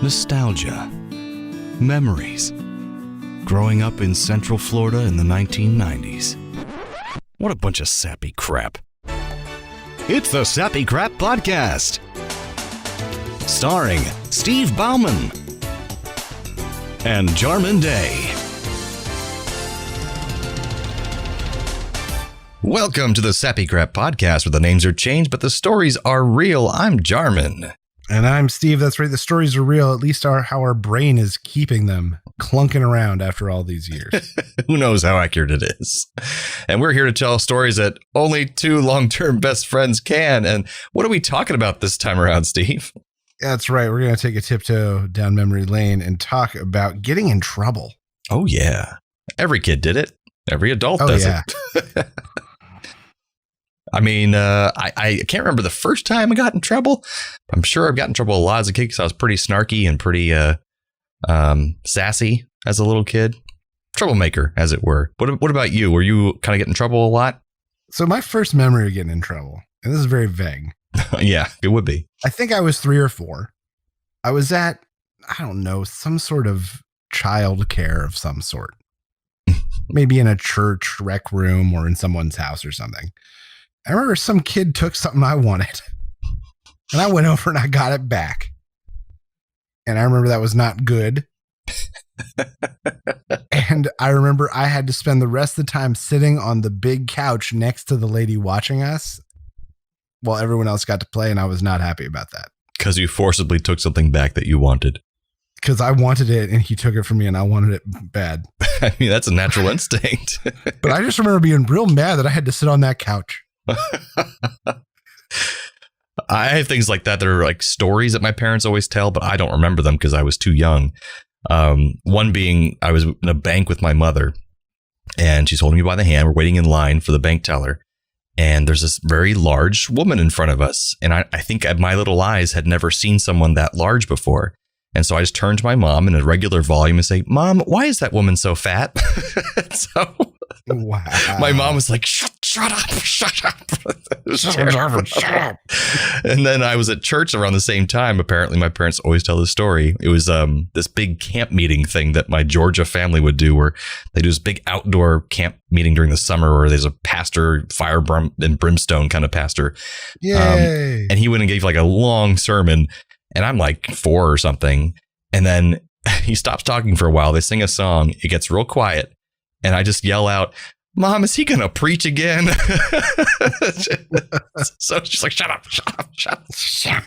nostalgia, memories, growing up in Central Florida in the 1990s. What a bunch of sappy crap. It's the Sappy Crap Podcast, starring Steve Bauman and Jarman Day. Welcome to the Sappy Crap Podcast, where the names are changed, but the stories are real. I'm Jarman. And I'm Steve. That's right. The stories are real. At least how our brain is keeping them clunking around after all these years. Who knows how accurate it is? And we're here to tell stories that only two long-term best friends can. And what are we talking about this time around, Steve? That's right. We're going to take a tiptoe down memory lane and talk about getting in trouble. Oh, yeah. Every kid did it. Every adult does it. I mean, I can't remember the first time I got in trouble. I'm sure I've gotten in trouble a lot as a kid because I was pretty snarky and pretty sassy as a little kid. Troublemaker, as it were. What about you? Were you kind of getting in trouble a lot? So my first memory of getting in trouble, and this is very vague. Yeah, it would be. I think I was 3 or 4. I was at, I don't know, some sort of child care of some sort. Maybe in a church rec room or in someone's house or something. I remember some kid took something I wanted and I went over and I got it back. And I remember that was not good. And I remember I had to spend the rest of the time sitting on the big couch next to the lady watching us while everyone else got to play. And I was not happy about that. Because you forcibly took something back that you wanted. Because I wanted it and he took it from me and I wanted it bad. I mean, that's a natural instinct. But I just remember being real mad that I had to sit on that couch. I have things like that are like stories that my parents always tell, but I don't remember them because I was too young. One being I was in a bank with my mother and she's holding me by the hand. We're waiting in line for the bank teller. And there's this very large woman in front of us. And I think my little eyes had never seen someone that large before. And so I just turned to my mom in a regular volume and say, "Mom, why is that woman so fat?" So wow. My mom was like, shut up. Shut up. And then I was at church around the same time. Apparently, my parents always tell this story. It was this big camp meeting thing that my Georgia family would do, where they do this big outdoor camp meeting during the summer where there's a pastor, fire and brimstone kind of pastor. Yay. And he went and gave like a long sermon. And I'm like 4 or something. And then he stops talking for a while. They sing a song. It gets real quiet. And I just yell out, "Mom, is he going to preach again?" So she's like, "Shut up, shut up, shut up. Shut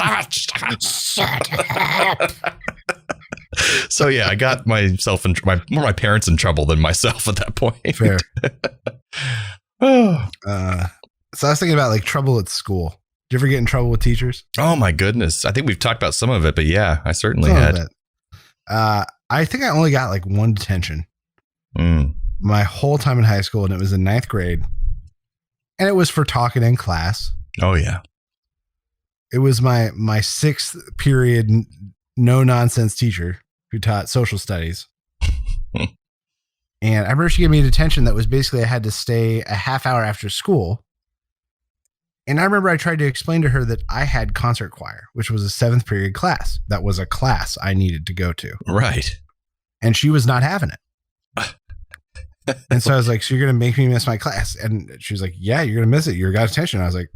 up, shut up." So yeah, I got myself more my parents in trouble than myself at that point. Fair. So I was thinking about like trouble at school. Did you ever get in trouble with teachers? Oh my goodness. I think we've talked about some of it, but yeah, I certainly had. I think I only got like 1 detention my whole time in high school, and it was in 9th grade. And it was for talking in class. Oh yeah. It was my 6th period no nonsense teacher who taught social studies. And I remember she gave me a detention that was basically I had to stay a half hour after school. And I remember I tried to explain to her that I had concert choir, which was a 7th period class. That was a class I needed to go to. Right. And she was not having it. And so I was like, "So you're going to make me miss my class?" And she was like, "Yeah, you're going to miss it. You got attention." I was like,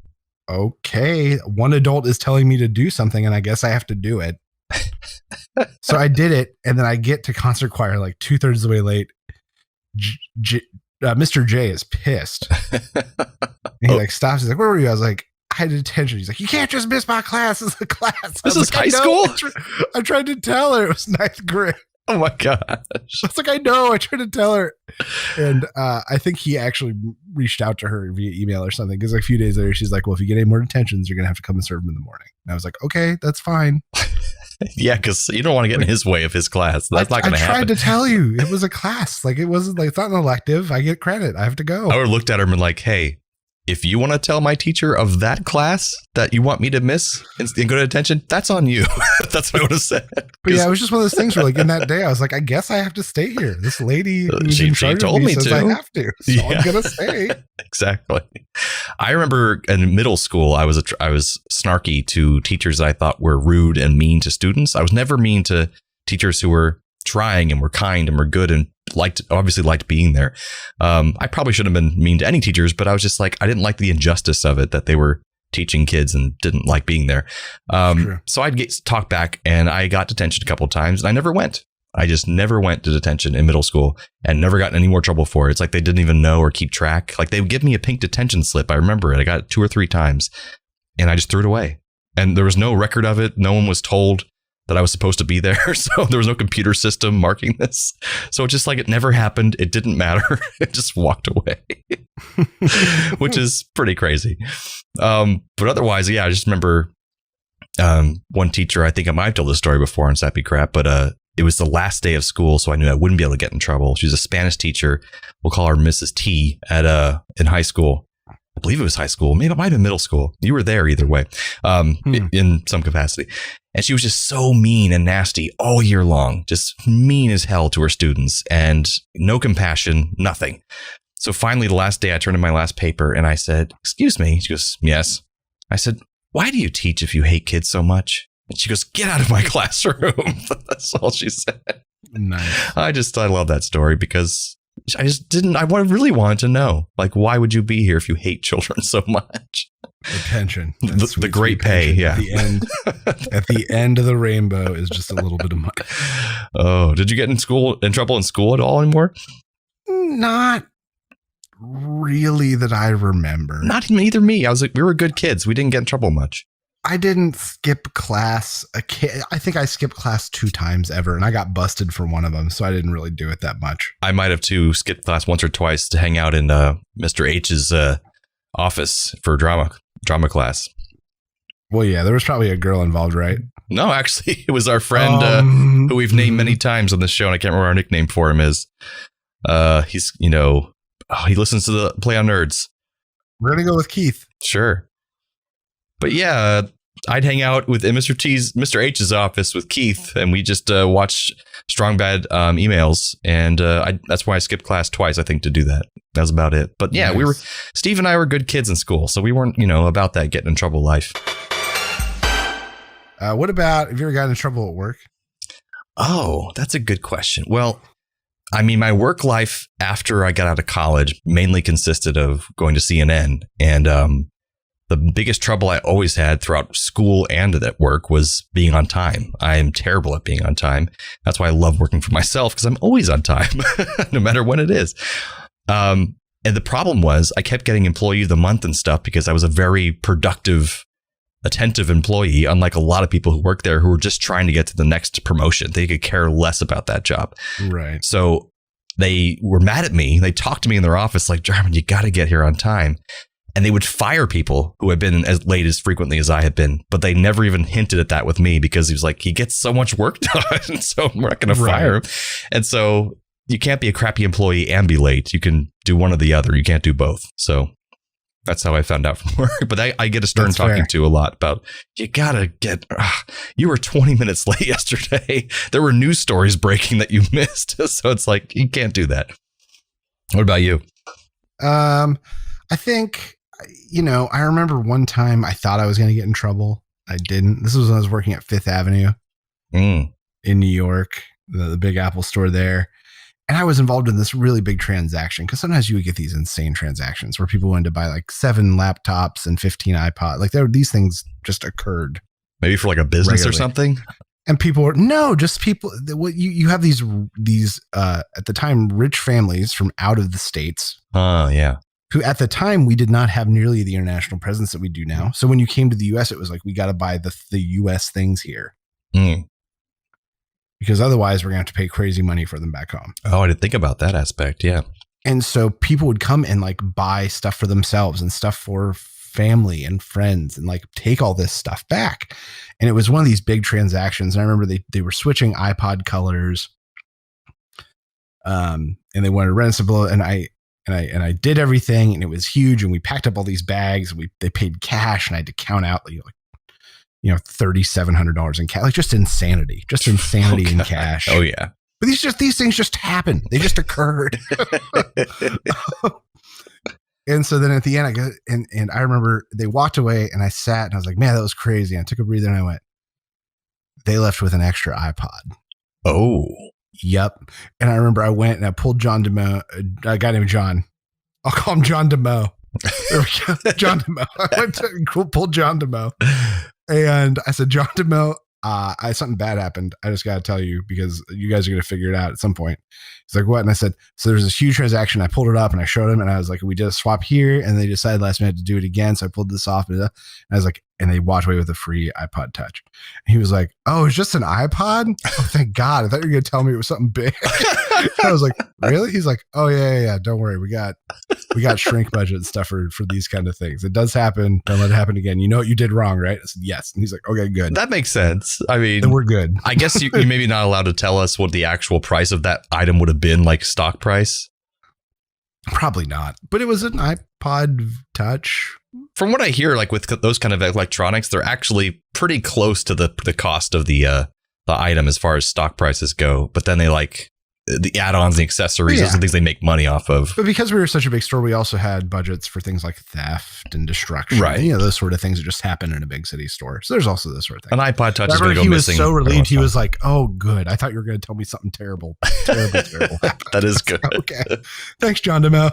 "Okay, one adult is telling me to do something and I guess I have to do it." So I did it. And then I get to concert choir like 2/3 of the way late. Mr. J is pissed. And he like stops. He's like, "Where were you?" I was like, "I had detention." He's like, "You can't just miss my class. It's a class." This is high school? I tried to tell her it was 9th grade. Oh my gosh. I was like, "I know." I tried to tell her. And I think he actually reached out to her via email or something. Because like a few days later, she's like, "Well, if you get any more detentions, you're going to have to come and serve them in the morning." And I was like, "Okay, that's fine." Yeah, because you don't want to get in his way of his class. That's not going to happen. I tried to tell you. It was a class. Like, it wasn't like, it's not an elective. I get credit. I have to go. I would have looked at him and like, "Hey, if you want to tell my teacher of that class that you want me to miss and go to detention, that's on you. That's what I would have said. But yeah, it was just one of those things where, like, in that day, I was like, I guess I have to stay here. This lady who's in charge of me says I have to, so I'm gonna stay. Exactly. I remember in middle school, I was snarky to teachers that I thought were rude and mean to students. I was never mean to teachers who were trying and were kind and were good and obviously liked being there. I probably shouldn't have been mean to any teachers, but I was just like, I didn't like the injustice of it, that they were teaching kids and didn't like being there. So I'd get talked back, and I got detention a couple of times, and I never went. I just never went to detention in middle school and never got in any more trouble for it. It's like they didn't even know or keep track. Like, they would give me a pink detention slip. I remember it. I got it 2 or 3 times, and I just threw it away. And there was no record of it. No one was told that I was supposed to be there. So there was no computer system marking this. So it's just like, it never happened. It didn't matter. It just walked away, which is pretty crazy. But otherwise, yeah, I just remember one teacher, I think I might have told this story before on Sappy Crap, but it was the last day of school, so I knew I wouldn't be able to get in trouble. She was a Spanish teacher. We'll call her Mrs. T in high school. I believe it was high school. Maybe it might have been middle school. You were there either way, in some capacity. And she was just so mean and nasty all year long, just mean as hell to her students, and no compassion, nothing. So finally, the last day, I turned in my last paper and I said, "Excuse me." She goes, "Yes." I said, "Why do you teach if you hate kids so much?" And she goes, "Get out of my classroom." That's all she said. Nice. I love that story because I really wanted to know, like, why would you be here if you hate children so much? Attention. The great pay. Yeah. At the end of the rainbow is just a little bit of money. Oh, did you get in trouble in school at all anymore? Not really that I remember. Not either me. We were good kids. We didn't get in trouble much. I didn't skip class. I think I skipped class 2 times ever, and I got busted for one of them, so I didn't really do it that much. I might have too skipped class once or twice to hang out in Mr. H's office for drama class. Well, yeah, there was probably a girl involved, right? No, actually, it was our friend who we've named many times on this show, and I can't remember what our nickname for him is. He's, he listens to the Play on Nerds. We're going to go with Keith. Sure. But yeah, I'd hang out with Mr. H's office with Keith, and we just watched Strong Bad emails, and that's why I skipped class twice, I think, to do that. That was about it. But yeah, nice. Steve and I were good kids in school, so we weren't, about that getting in trouble life. What about, have you ever gotten in trouble at work? Oh, that's a good question. Well, I mean, my work life after I got out of college mainly consisted of going to CNN, and the biggest trouble I always had throughout school and at work was being on time. I am terrible at being on time. That's why I love working for myself, because I'm always on time, no matter when it is. And the problem was I kept getting employee of the month and stuff because I was a very productive, attentive employee, unlike a lot of people who work there who were just trying to get to the next promotion. They could care less about that job. Right. So they were mad at me. They talked to me in their office like, "Jarman, you got to get here on time." And they would fire people who had been as late as frequently as I had been. But they never even hinted at that with me, because he was like, he gets so much work done, so we're not going to fire him. And so you can't be a crappy employee and be late. You can do one or the other. You can't do both. So that's how I found out from work. But I get a stern talking to a lot about, you got to you were 20 minutes late yesterday. There were news stories breaking that you missed. So it's like, you can't do that. What about you? I think, I remember one time I thought I was going to get in trouble. I didn't. This was when I was working at Fifth Avenue in New York, the Big Apple store there. And I was involved in this really big transaction, because sometimes you would get these insane transactions where people wanted to buy like 7 laptops and 15 iPods. Like these things just occurred. Maybe for like a business regularly. Or something. And people were, no, just people. You have these at the time, rich families from out of the States. Yeah. Who at the time, we did not have nearly the international presence that we do now. So when you came to the US, it was like, we got to buy the US things here. Because otherwise we're going to have to pay crazy money for them back home. Oh, I didn't think about that aspect. Yeah. And so people would come and like buy stuff for themselves and stuff for family and friends and like take all this stuff back. And it was one of these big transactions. And I remember they were switching iPod colors. And they wanted to rent some, and and I did everything, and it was huge, and we packed up all these bags, and they paid cash, and I had to count out $3,700 in cash, like just insanity in cash. Oh yeah. But these things just happen. They just occurred. And so then at the end, I go and I remember they walked away, and I sat and I was like, man, that was crazy. And I took a breather and I went, they left with an extra iPod. Oh. Yep. And I remember I went and I pulled John DeMo, a guy named John. I'll call him John DeMo. There we go. John DeMo. I went to pull John DeMo. And I said, John DeMo, something bad happened. I just got to tell you because you guys are going to figure it out at some point. He's like, what? And I said, so there's this huge transaction. I pulled it up and I showed him and I was like, we did a swap here. And they decided last minute to do it again. So I pulled this off and I was like, and they walked away with a free iPod Touch. And he was like, oh, it's just an iPod? Oh, thank God. I thought you were going to tell me it was something big. I was like, really? He's like, oh yeah. Don't worry. We got shrink budget and stuff for these kind of things. It does happen. Don't let it happen again. You know what you did wrong, right? I said, yes. And he's like, okay, good. That makes sense. I mean, then we're good. I guess you maybe not allowed to tell us what the actual price of that item would have been, like stock price. Probably not, but it was an iPod Touch. From what I hear, like with those kind of electronics, they're actually pretty close to the cost of the item as far as stock prices go. But then they like the add-ons, the accessories, those are things they make money off of. But because we were such a big store, we also had budgets for things like theft and destruction, right? You know, those sort of things that just happen in a big city store. So there's also this sort of thing. An iPod Touch is going to go missing. He was so relieved. He was like, "Oh, good. I thought you were going to tell me something terrible." That is good. Okay, thanks, John DeMo.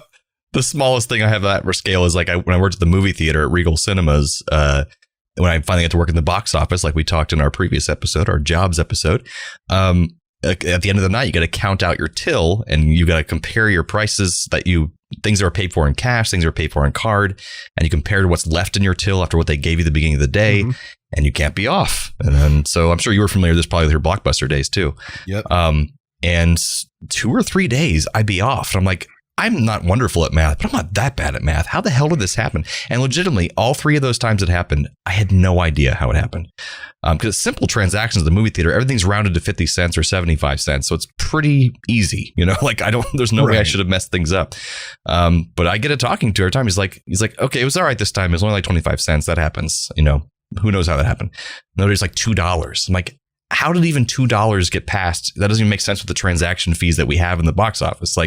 The smallest thing I have that scale is like when I worked at the movie theater at Regal Cinemas. When I finally got to work in the box office, like we talked in our previous episode, our jobs episode. At the end of the night, you got to count out your till and you got to compare your prices things that are paid for in cash, things that are paid for in card, and you compare to what's left in your till after what they gave you at the beginning of the day, and you can't be off. And then, so I'm sure you were familiar with this probably with your Blockbuster days too. Yep. And 2 or 3 days I'd be off. And I'm like, I'm not wonderful at math, but I'm not that bad at math. How the hell did this happen? And legitimately, all 3 of those times it happened, I had no idea how it happened. Because it's simple transactions at the movie theater, everything's rounded to 50 cents or 75 cents. So it's pretty easy, like there's no way I should have messed things up. But I get a talking to her time. He's like, okay, it was all right this time. It was only like 25 cents. That happens. Who knows how that happened? Nobody's like $2. I'm like, how did even $2 get passed? That doesn't even make sense with the transaction fees that we have in the box office.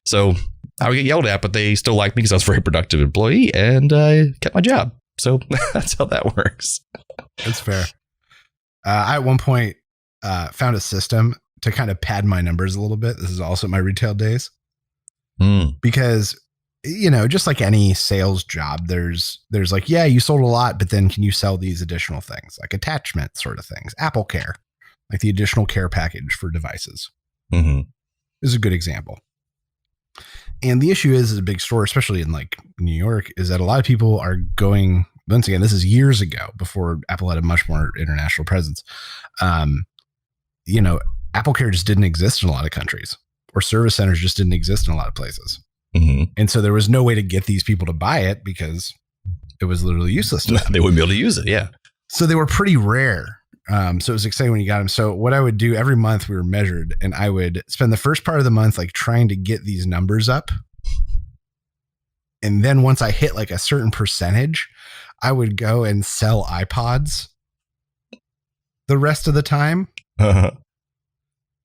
So I would get yelled at, but they still liked me because I was a very productive employee and I kept my job. So that's how that works. That's fair. I at one point found a system to kind of pad my numbers a little bit. This is also my retail days. Because, just like any sales job, there's like, yeah, you sold a lot, but then can you sell these additional things like attachment sort of things? Apple Care, like the additional care package for devices. This is a good example. And the issue is a big store, especially in like New York, is that a lot of people are going, once again, this is years ago before Apple had a much more international presence. Apple Care just didn't exist in a lot of countries, or service centers just didn't exist in a lot of places. And so there was no way to get these people to buy it because it was literally useless to them. They wouldn't be able to use it. Yeah. So they were pretty rare. So it was exciting when you got them. So what I would do every month, we were measured, and I would spend the first part of the month like trying to get these numbers up. And then once I hit like a certain percentage, I would go and sell iPods the rest of the time,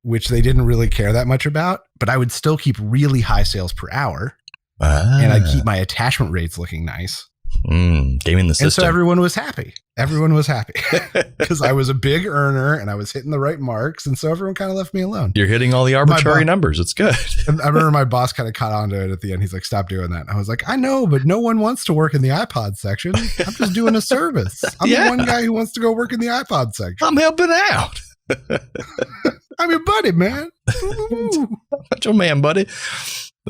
which they didn't really care that much about, but I would still keep really high sales per hour. And I'd keep my attachment rates looking nice. Gaming the system. And so everyone was happy. Everyone was happy because I was a big earner and I was hitting the right marks. And so everyone kind of left me alone. You're hitting all the arbitrary numbers. It's good. And I remember my boss kind of caught on to it at the end. He's like, stop doing that. And I was like, I know, but no one wants to work in the iPod section. I'm just doing a service. I'm the one guy who wants to go work in the iPod section. I'm helping out. I'm your buddy, man. I'm your man, buddy.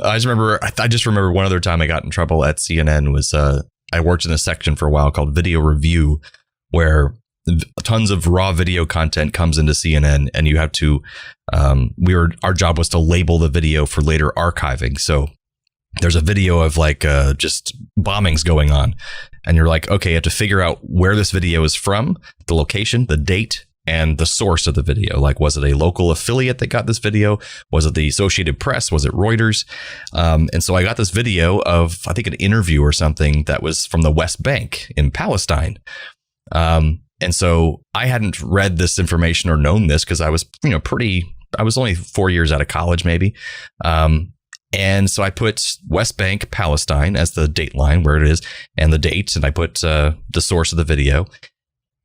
I just remember one other time I got in trouble at CNN was I worked in a section for a while called Video Review, where tons of raw video content comes into CNN, and you have to. Our job was to label the video for later archiving. So there's a video of like just bombings going on, and you're like, okay, you have to figure out where this video is from, the location, the date, and the source of the video. Like, was it a local affiliate that got this video? Was it the Associated Press? Was it Reuters? And so I got this video of, I think, an interview or something that was from the West Bank in Palestine. And so I hadn't read this information or known this because I was, I was only 4 years out of college, maybe. And so I put West Bank, Palestine as the date line where it is and the date. And I put the source of the video.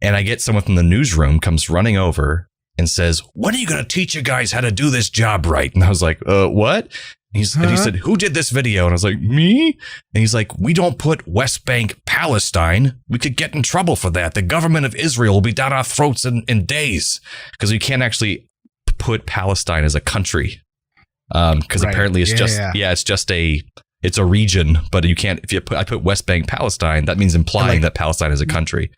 And I get someone from the newsroom comes running over and says, "When are you going to teach you guys how to do this job right?" And I was like, what? And he said, "Who did this video?" And I was like, "Me?" And he's like, "We don't put West Bank, Palestine. We could get in trouble for that. The government of Israel will be down our throats in days because you can't actually put Palestine as a country. Because apparently it's it's a region, but you can't, I put West Bank, Palestine, that means implying that Palestine is a country.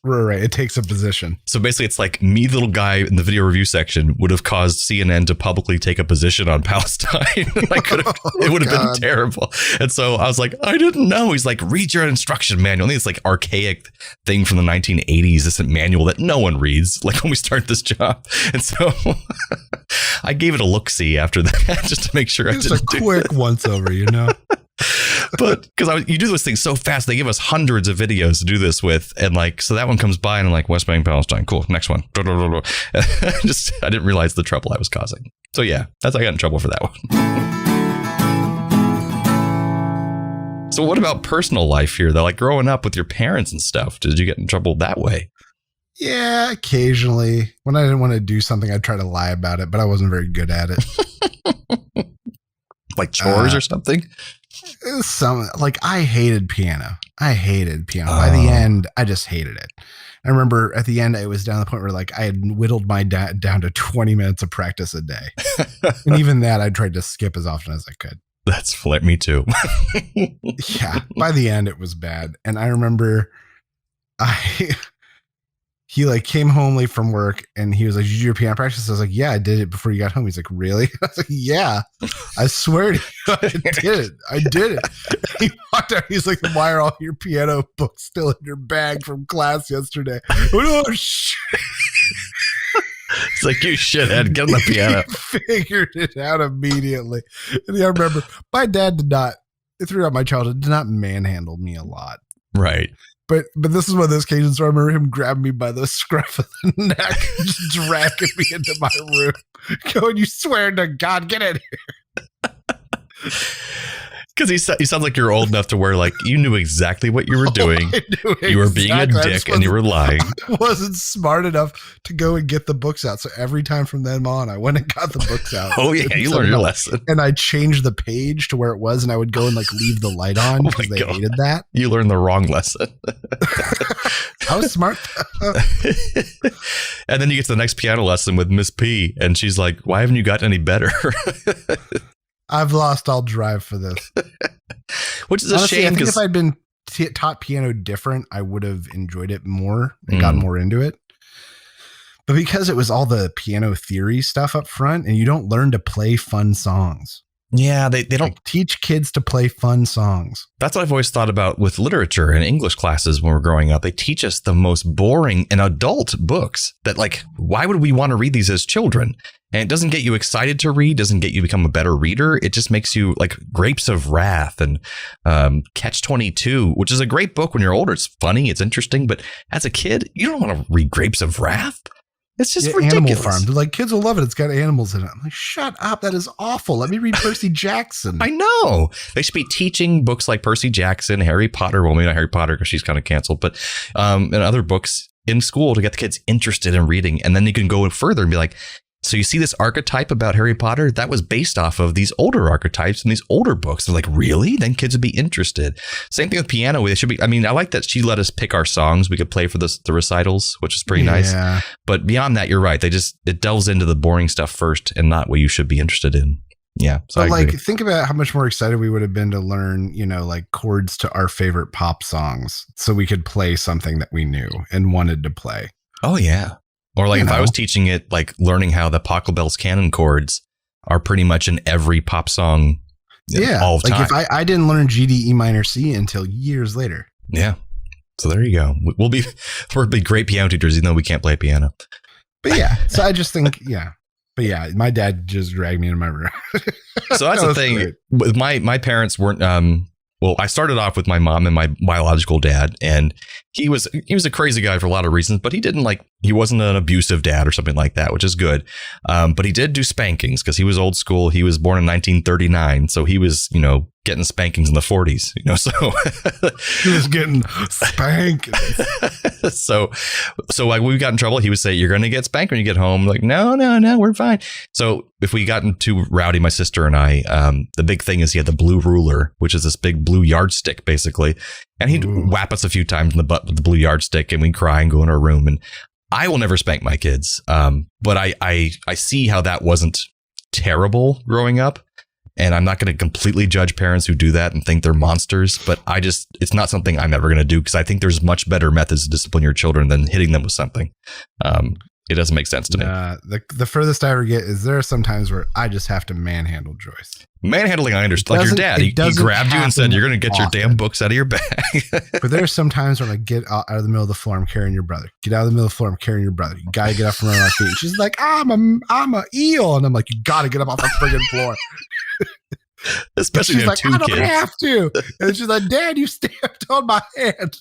Right. It takes a position. So basically it's like me, the little guy in the video review section would have caused CNN to publicly take a position on Palestine. It would have been terrible. And so I was like, I didn't know. He's like, read your instruction manual. I think it's like archaic thing from the 1980s. This manual that no one reads, like when we start this job. And so I gave it a look-see after that just to make sure I didn't do quick once over, But because you do those things so fast, they give us hundreds of videos to do this with, and like, so that one comes by and I'm like, West Bank, Palestine, cool, next one. I didn't realize the trouble I was causing. So yeah, I got in trouble for that one. So what about personal life here though? Like growing up with your parents and stuff, did you get in trouble that way? Yeah, occasionally. When I didn't want to do something, I'd try to lie about it, but I wasn't very good at it. Like chores or something? I hated piano. By the end, I just hated it. I remember at the end, it was down to the point where like I had whittled my dad down to 20 minutes of practice a day. And even that, I tried to skip as often as I could. That's me too. Yeah. By the end, it was bad. And I remember he like came home late from work and he was like, "Did you do your piano practice?" I was like, "Yeah, I did it before you got home." He's like, "Really?" I was like, "Yeah, I swear to you, I did it. He walked out. He's like, "Why are all your piano books still in your bag from class yesterday?" Oh, shit. It's like, you shithead, get on the piano. He figured it out immediately. And I remember my dad throughout my childhood, did not manhandle me a lot. Right. But this is one of those occasions where I remember him grabbing me by the scruff of the neck and just dragging me into my room, going, "You swear to God, get in here." Because he sounds like you're old enough to where like you knew exactly what you were doing. You were being a dick and you were lying. I wasn't smart enough to go and get the books out. So every time from then on, I went and got the books out. Oh yeah, you learned your lesson. And I changed the page to where it was, and I would go and like leave the light on because they hated that. You learned the wrong lesson. I was smart. And then you get to the next piano lesson with Miss P, and she's like, "Why haven't you gotten any better?" I've lost all drive for this. Which is a shame. I think if I'd been taught piano different, I would have enjoyed it more and gotten more into it. But because it was all the piano theory stuff up front and you don't learn to play fun songs. Yeah, they don't teach kids to play fun songs. That's what I've always thought about with literature and English classes when we're growing up. They teach us the most boring and adult books that, like, why would we want to read these as children? And it doesn't get you excited to read, doesn't get you to become a better reader. It just makes you like Grapes of Wrath and Catch-22, which is a great book when you're older. It's funny, it's interesting. But as a kid, you don't want to read Grapes of Wrath. It's just ridiculous. Animal Farm. They're like, kids will love it. It's got animals in it. I'm like, shut up. That is awful. Let me read Percy Jackson. I know. They should be teaching books like Percy Jackson, Harry Potter. Well, maybe not Harry Potter because she's kind of canceled, but and other books in school to get the kids interested in reading. And then you can go further and be like, so you see this archetype about Harry Potter? That was based off of these older archetypes in these older books. They're like, really? Then kids would be interested. Same thing with piano. They should be. I mean, I like that she let us pick our songs we could play for the recitals, which is pretty nice. But beyond that, you're right. It delves into the boring stuff first and not what you should be interested in. Yeah. So like, think about how much more excited we would have been to learn, like chords to our favorite pop songs so we could play something that we knew and wanted to play. Oh, yeah. Or like if I was teaching it, like learning how the Pachelbel's canon chords are pretty much in every pop song all the time. If I didn't learn G, D, E minor, C until years later. Yeah. So there you go. We'll be great piano teachers, even though we can't play piano. But yeah, so I just think, yeah. But yeah, my dad just dragged me into my room. So that's the thing. Great. With my parents weren't. Well, I started off with my mom and my biological dad, and he was a crazy guy for a lot of reasons, but he wasn't an abusive dad or something like that, which is good. But he did do spankings because he was old school. He was born in 1939, so he was, getting spankings in the 40s, so he was getting spanked. So like we got in trouble, he would say, "You're going to get spanked when you get home." Like, no, we're fine. So if we got too rowdy, my sister and I, the big thing is he had the blue ruler, which is this big blue yardstick, basically. And he'd whap us a few times in the butt with the blue yardstick, and we'd cry and go in our room. And I will never spank my kids. But I see how that wasn't terrible growing up. And I'm not going to completely judge parents who do that and think they're monsters, but it's not something I'm ever going to do, because I think there's much better methods to discipline your children than hitting them with something. It doesn't make sense to me. The furthest I ever get is there are some times where I just have to manhandle Joyce. Manhandling, I understand. Like your dad, he grabbed you and said, "You're going to get your damn books out of your bag." But there's some times when I get out of the middle of the floor, I'm carrying your brother. Get out of the middle of the floor, I'm carrying your brother. You got to get up from around my feet. She's like, I'm a eel. And I'm like, you got to get up off the friggin' floor. Especially she's if like, you have I two don't kids. have to. And she's like, Dad, you stepped on my hand.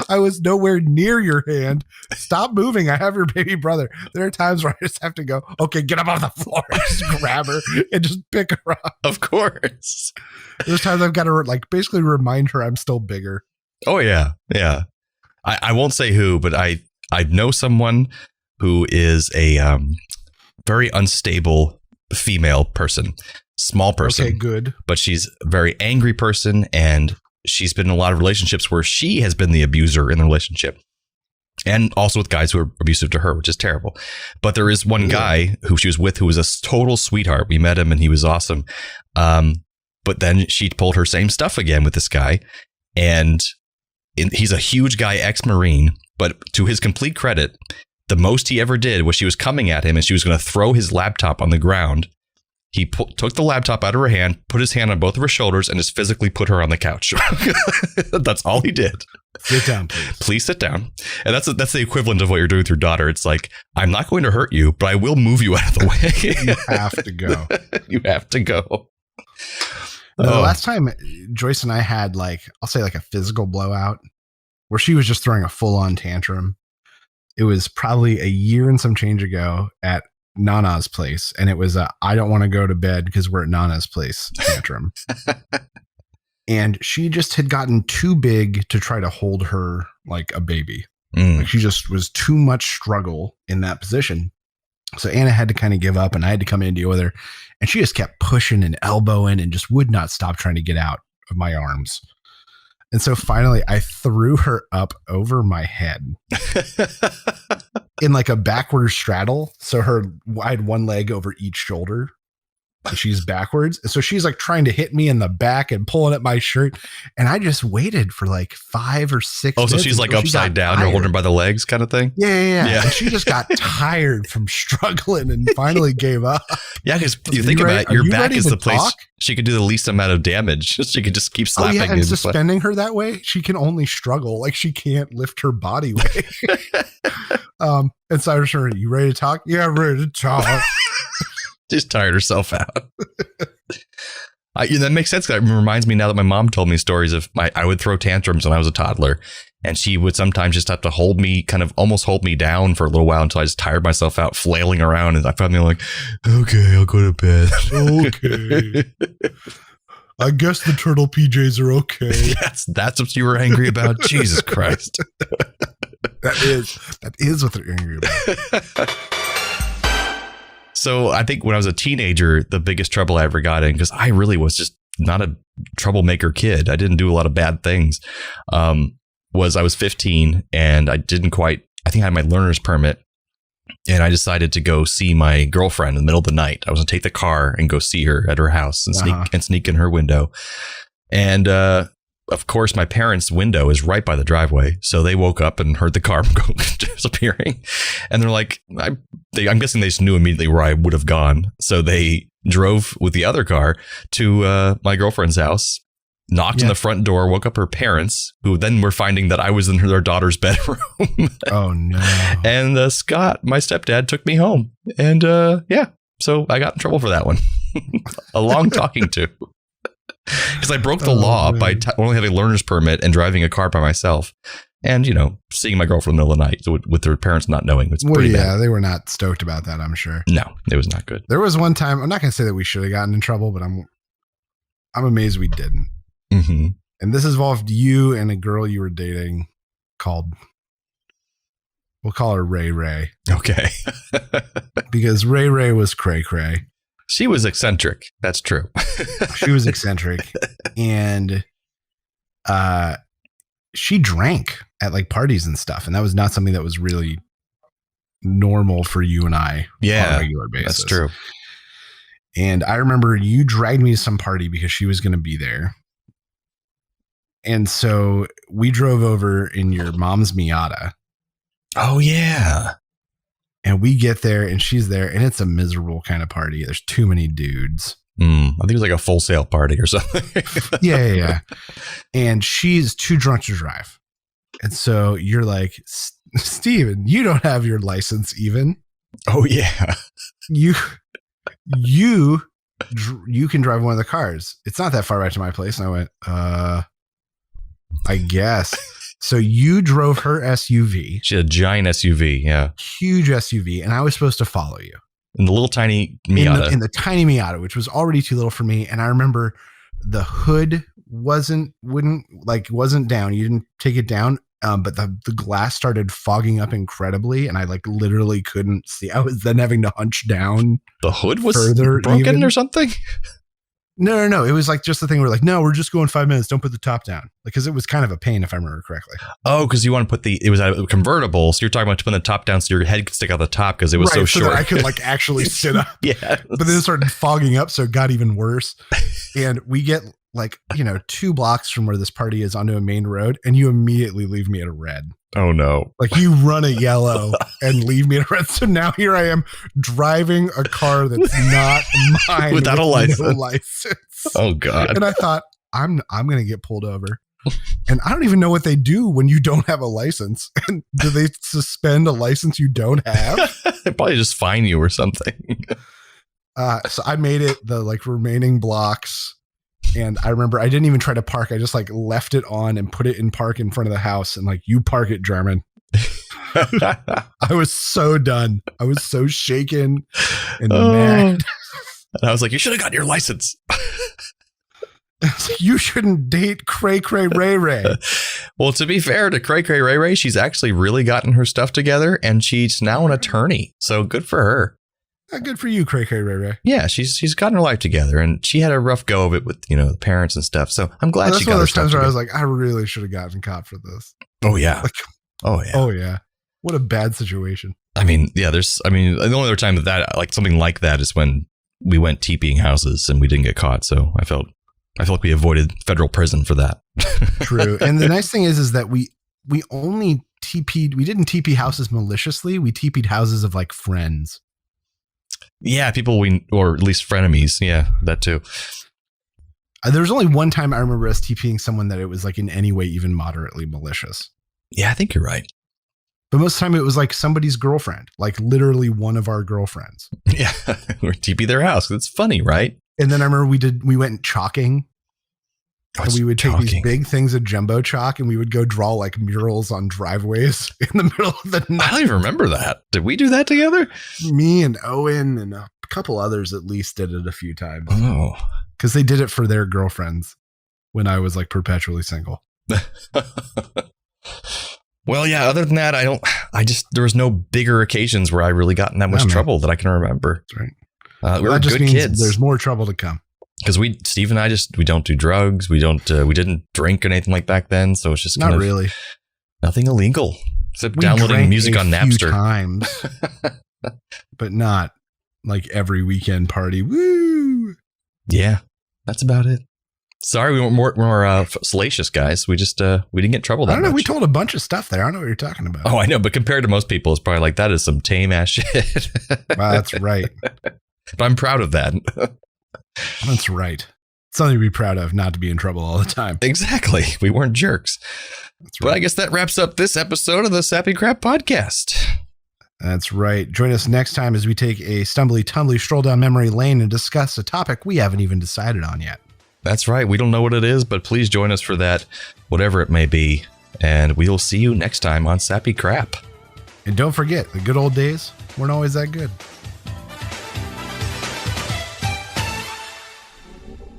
I was nowhere near your hand. Stop moving. I have your baby brother. There are times where I just have to go, okay, get up off the floor. Just grab her and just pick her up. Of course. There's times I've got to basically remind her I'm still bigger. Oh, yeah. Yeah. I won't say who, but I know someone who is a very unstable female person. Small person. Okay, good. But she's a very angry person, and she's been in a lot of relationships where she has been the abuser in the relationship. And also with guys who are abusive to her, which is terrible. But there is one guy who she was with who was a total sweetheart. We met him and he was awesome. But then she pulled her same stuff again with this guy. And he's a huge guy, ex-Marine. But to his complete credit, the most he ever did was she was coming at him and she was going to throw his laptop on the ground. He took the laptop out of her hand, put his hand on both of her shoulders, and just physically put her on the couch. That's all he did. Sit down, please. Please sit down. And that's the equivalent of what you're doing with your daughter. It's like, I'm not going to hurt you, but I will move you out of the way. You have to go. You have to go. The last time Joyce and I had I'll say a physical blowout where she was just throwing a full-on tantrum. It was probably a year and some change ago at Nana's place, and it was I don't want to go to bed because we're at Nana's place tantrum. And she just had gotten too big to try to hold her like a baby. She just was too much struggle in that position. So Anna had to kind of give up, and I had to come in and deal with her. And she just kept pushing and elbowing and just would not stop trying to get out of my arms. And so finally I threw her up over my head in a backward straddle. So I had one leg over each shoulder. And she's backwards. So she's trying to hit me in the back and pulling at my shirt. And I just waited for 5 or 6 minutes. Oh, so she's upside down. You're holding her by the legs kind of thing? Yeah. And she just got tired from struggling and finally gave up. Yeah, because you think about it, your back is the place she could do the least amount of damage. She could just keep slapping. And suspending her that way, she can only struggle. She can't lift her body weight. And so I was sure, you ready to talk? Yeah, I'm ready to talk. Just tired herself out. That makes sense. It reminds me now that my mom told me stories of I would throw tantrums when I was a toddler, and she would sometimes just have to almost hold me down for a little while until I just tired myself out flailing around. And I finally okay, I'll go to bed. Okay. I guess the turtle PJs are okay. That's what you were angry about. Jesus Christ. That is what they're angry about. So I think when I was a teenager, the biggest trouble I ever got in, because I really was just not a troublemaker kid. I didn't do a lot of bad things. Was I was 15 and I think I had my learner's permit, and I decided to go see my girlfriend in the middle of the night. I was going to take the car and go see her at her house and sneak in her window. And, of course, my parents' window is right by the driveway. So they woke up and heard the car go disappearing. And they're like, I'm guessing they just knew immediately where I would have gone. So they drove with the other car to my girlfriend's house. knocked on the front door, woke up her parents, who then were finding that I was in their daughter's bedroom. Oh, no. And Scott, my stepdad, took me home. And so I got in trouble for that one. A long talking to. Because I broke the law by only having a learner's permit and driving a car by myself. And, seeing my girlfriend in the middle of the night with their parents not knowing. It's pretty bad. They were not stoked about that, I'm sure. No, it was not good. There was one time, I'm not going to say that we should have gotten in trouble, but I'm amazed we didn't. Mm-hmm. And this involved you and a girl you were dating called, we'll call her Ray Ray. Okay. Because Ray Ray was cray cray. She was eccentric. That's true. She was eccentric. And she drank at like parties and stuff. And that was not something that was really normal for you and I on a regular basis. That's true. And I remember you dragged me to some party because she was going to be there. And so we drove over in your mom's Miata. Oh, yeah. And we get there and she's there and it's a miserable kind of party. There's too many dudes. I think it was like a Full Sail party or something. Yeah. And she's too drunk to drive. And so you're like, Steven, you don't have your license even. Oh, yeah. You can drive one of the cars. It's not that far back to my place. And I went, I guess. So you drove her SUV. She had a giant SUV. Yeah. Huge SUV. And I was supposed to follow you. In the little tiny Miata. In the tiny Miata, which was already too little for me. And I remember the hood wasn't down. You didn't take it down. But the glass started fogging up incredibly, and I like literally couldn't see. I was then having to hunch down. The hood was broken or something? No. It was like just the thing where like, no, we're just going 5 minutes. Don't put the top down. Because it was kind of a pain if I remember correctly. Oh, because you want to put it was a convertible. So you're talking about putting the top down so your head could stick out the top because it was so short. That I could like actually sit up. Yeah. But then it started fogging up. So it got even worse. And we get 2 blocks from where this party is onto a main road. And you immediately leave me at a red. Oh, no. Like you run a yellow and leave me at a red. So now here I am driving a car that's not mine without a license. No license. Oh, God. And I thought, I'm going to get pulled over. And I don't even know what they do when you don't have a license. And do they suspend a license you don't have? They probably just fine you or something. So I made it the remaining blocks. And I remember I didn't even try to park. I just left it on and put it in park in front of the house and you park it, Jarman. I was so done. I was so shaken and mad. And I was like, you should have got your license. You shouldn't date Cray Cray Ray Ray. Well, to be fair to Cray Cray Ray Ray, she's actually really gotten her stuff together and she's now an attorney. So good for her. Good for you, Cray Cray Ray Ray. Yeah, she's gotten her life together, and she had a rough go of it with the parents and stuff. So I'm glad she got her stuff together. That's one of those times where I was like, I really should have gotten caught for this. Oh yeah, oh yeah. What a bad situation. I mean, yeah. The only other time that something like that is when we went TPing houses and we didn't get caught. So I felt like we avoided federal prison for that. True. And the nice thing is that we only TP'd. We didn't TP houses maliciously. We TP'd houses of friends. Yeah, people or at least frenemies. Yeah, that too. There was only one time I remember us TPing someone that it was in any way even moderately malicious. Yeah, I think you're right. But most of the time it was somebody's girlfriend, literally one of our girlfriends. Yeah, we're TP their house. It's funny, right? And then I remember we went chalking. And we would take these big things of jumbo chalk and we would go draw murals on driveways in the middle of the night. I don't even remember that. Did we do that together? Me and Owen and a couple others at least did it a few times. Oh. Because they did it for their girlfriends when I was perpetually single. Well, yeah, other than that, there was no bigger occasions where I really got in that much trouble that I can remember. That's right. We were good kids. There's more trouble to come. Because Steve and I we don't do drugs. We didn't drink or anything like back then. So it's just not really nothing illegal except downloading music on Napster. Times, but not every weekend party. Woo! Yeah, that's about it. Sorry, we weren't more salacious guys. We just we didn't get in trouble that much. I don't know. We told a bunch of stuff there. I don't know what you're talking about. Oh, I know. But compared to most people, it's probably that is some tame ass shit. Wow, that's right. But I'm proud of that. That's right. something to be proud of, not to be in trouble all the time. Exactly. We weren't jerks. That's But right. I guess that wraps up this episode of the Sappy Crap Podcast. That's right. Join us next time as we take a stumbly tumbly stroll down memory lane and discuss a topic we haven't even decided on yet. That's right. We don't know what it is, but please join us for that, whatever it may be. And we'll see you next time on Sappy Crap. And don't forget, the good old days weren't always that good.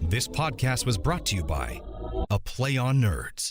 This podcast was brought to you by A Play on Nerds.